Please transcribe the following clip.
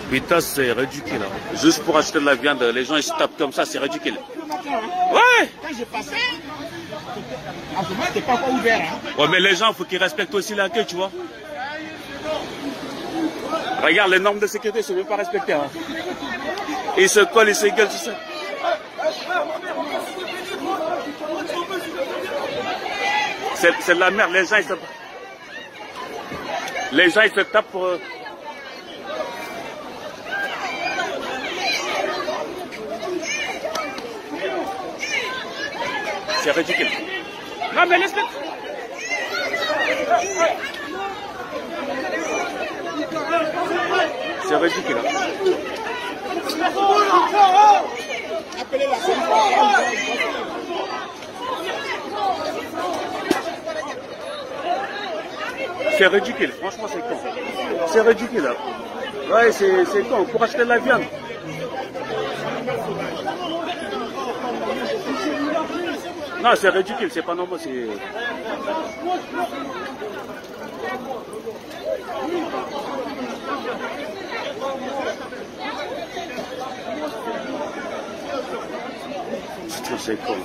Putain, c'est ridicule. Hein. Juste pour acheter de la viande, les gens ils se tapent comme ça, c'est ridicule. Ouais. Quand j'ai passé, en ce moment, t'es pas encore ouvert. Hein. Ouais, mais les gens, il faut qu'ils respectent aussi la queue, tu vois. Regarde, les normes de sécurité, c'est même pas respecté. Hein. Ils se collent, ils se gueulent, tout ça. C'est de la merde, les gens, ils se tapent pour... C'est ridicule. Non, mais laisse-le. C'est ridicule. C'est ridicule, franchement c'est con. C'est ridicule. Hein. Ouais, c'est con, pour acheter de la viande. Non, c'est ridicule, c'est pas normal, c'est... Je trouve c'est con.